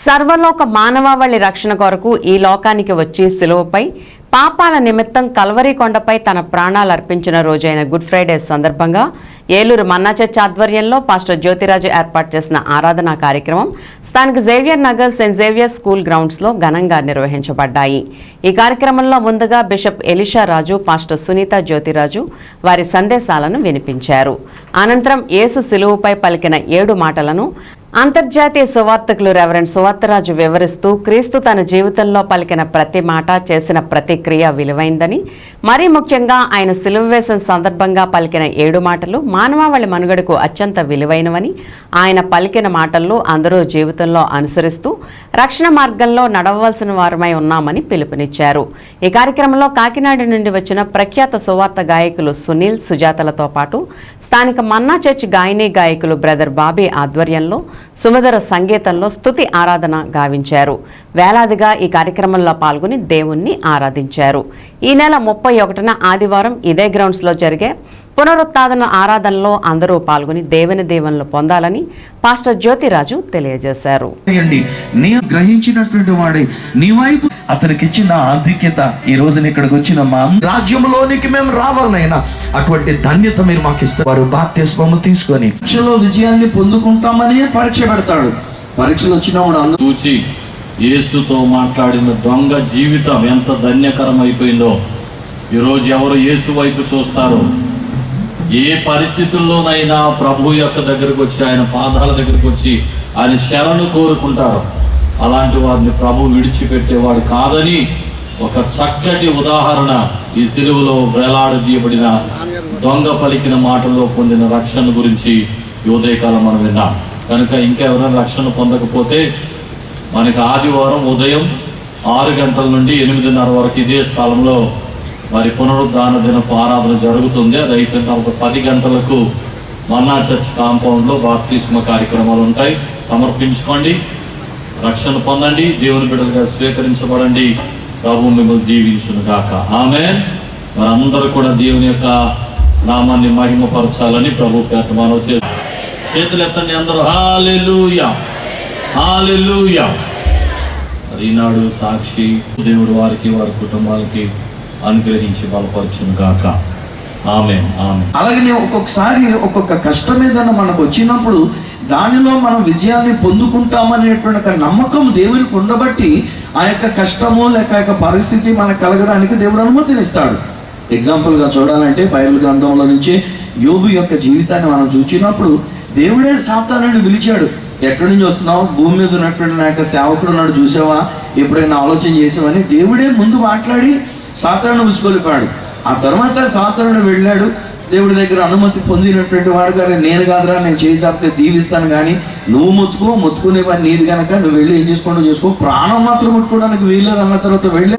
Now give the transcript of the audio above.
సర్వలోక మానవావళి రక్షణ కొరకు ఈ లోకానికి వచ్చి శిలువపై పాపాల నిమిత్తం కల్వరి కొండపై తన ప్రాణాలు అర్పించిన రోజైన గుడ్ ఫ్రైడే సందర్భంగా ఏలూరు మన్నా చర్చ్ ఆధ్వర్యంలో పాస్టర్ జ్యోతిరాజు ఏర్పాటు చేసిన ఆరాధనా కార్యక్రమం స్థానిక Xavier Nagar Saint Xavier school grounds లో ఘనంగా నిర్వహించబడ్డాయి. ఈ కార్యక్రమంలో ముందుగా bishop Elisha Raju, pastor Sunitha Jyothiraju వారి సందేశాలను వినిపించారు. అనంతరం యేసు శిలువపై పలికిన 7 మాటలను అంతర్జాతీయ సువార్తకులు రెవరెండ్ సువార్తరాజు వివరిస్తూ క్రీస్తు తన జీవితంలో పలికిన ప్రతి మాట, చేసిన ప్రతి క్రియ విలువైందని, మరీ ముఖ్యంగా ఆయన సిలువ వేసిన సందర్భంగా పలికిన 7 మాటలు మానవాళి మనుగడకు అత్యంత విలువైనవని, ఆయన పలికిన మాటల్లో అందరూ జీవితంలో అనుసరిస్తూ రక్షణ మార్గంలో నడవవలసిన వారమై ఉన్నామని పిలుపునిచ్చారు. ఈ కార్యక్రమంలో కాకినాడ నుండి వచ్చిన ప్రఖ్యాత సువార్త గాయకులు సునీల్, సుజాతలతో పాటు స్థానిక మన్నా చర్చ్ గాయని గాయకులు బ్రదర్ బాబీ ఆధ్వర్యంలో సుమధుర సంగీతంలో స్తుతి ఆరాధన గావించారు. వేలాదిగా ఈ కార్యక్రమంలో పాల్గొని దేవుణ్ణి ఆరాధించారు. ఈ నెల 31న ఆదివారం ఇదే గ్రౌండ్స్ లో జరిగే పునరుత్థాన ఆరాధనలో అందరూ పాల్గొని దేవుని దీవెనలు పొందాలని పాస్టర్ జ్యోతిరాజు తెలియజేశారు. గ్రహించినటువంటి వాడే నీ వైపు అతనికి ఇచ్చిన ఆధిక్యత ఈ రోజున ఇక్కడికి వచ్చిన మా రాజ్యంలోనికి మేము రావాలనైనా అటువంటి ధన్యత మీరు మాకు ఇస్తారు. వారు బాప్తిస్మము తీసుకొని పరీక్షలో విజయాన్ని పొందుకుంటామని పరీక్ష పెడతాడు. పరీక్షలు వచ్చినప్పుడు అందరూ చూచి యేసుతో మాట్లాడిన దొంగ జీవితం ఎంత ధన్యకరం అయిపోయిందో. ఈరోజు ఎవరు యేసు వైపు చూస్తారో, ఏ పరిస్థితుల్లోనైనా ప్రభు యొక్క దగ్గరకు వచ్చి ఆయన పాదాల దగ్గరకు వచ్చి ఆయన శరణు కోరుకుంటారు, అలాంటి వారిని ప్రభు విడిచిపెట్టేవాడు కాదని ఒక చక్కటి ఉదాహరణ ఈ సిలువలో వేలాడదీయబడిన దొంగ పలికిన మాటల్లో పొందిన రక్షణ గురించి ఈ ఉదయకాలం మనం విన్నాం. కనుక ఇంకా ఎవరైనా రక్షణ పొందకపోతే మనకి ఆదివారం ఉదయం 6 గంటల నుండి 8:30 వరకు ఇదే స్థలంలో మరి పునరుద్ధాన దినపు ఆరాధన జరుగుతుంది. అది అయిపోయిన తర్వాత 10 గంటలకు మన్నా చర్చ్ కాంపౌండ్లో బాప్తిస్మ కార్యక్రమాలు ఉంటాయి. సమర్పించుకోండి, రక్షణ పొందండి, దేవుని బిడ్డలుగా స్వీకరించబడండి. ప్రభు మిమ్మల్ని దీవించును గాక. ఆమేన్. మనందరూ కూడా దేవుని యొక్క నామాన్ని మహిమపరచాలని ప్రభు పేట మనవి చేస్తాం. చేతులు ఎత్తండి అందరూ. హల్లెలూయా, హల్లెలూయా. మరి ఈనాడు సాక్షి దేవుడు వారికి, వారి కుటుంబాలకి అనుగ్రహించి బలపరచును గాక. ఆమేన్, ఆమేన్. అలాగే ఒక్కొక్కసారి ఒక్కొక్క కష్టం ఏదైనా మనకు వచ్చినప్పుడు దానిలో మనం విజయాన్ని పొందుకుంటామనేటువంటి ఒక నమ్మకం దేవునికి ఉండబట్టి ఆ యొక్క కష్టము లేక యొక్క పరిస్థితి మనకు కలగడానికి దేవుడు అనుమతినిస్తాడు. ఎగ్జాంపుల్గా చూడాలంటే బైబిల్ గ్రంథంలో నుంచి యోబు యొక్క జీవితాన్ని మనం చూసినప్పుడు దేవుడే సాతానుని పిలిచాడు. ఎక్కడి నుంచి వస్తున్నావు, భూమి మీద ఉన్నటువంటి నా యొక్క సేవకుడు ఉన్నాడు, చూసావా, ఎప్పుడైనా ఆలోచన చేసావని దేవుడే ముందు మాట్లాడి సాతానుని ఉసుకొలిపాడు. ఆ తర్వాత సాతానుడు వెళ్ళాడు, దేవుడి దగ్గర అనుమతి పొందినటువంటి వాడు కానీ, నేను కాదురా, నేను చేయి చాపితే దీవిస్తాను కానీ నువ్వు మొత్తుకునే పని నీది కనుక నువ్వు వెళ్ళి ఏం చేసుకోండి చేసుకో, ప్రాణం మాత్రం ముట్టుకోవడానికి వీల్లేదు అన్న తర్వాత వెళ్ళి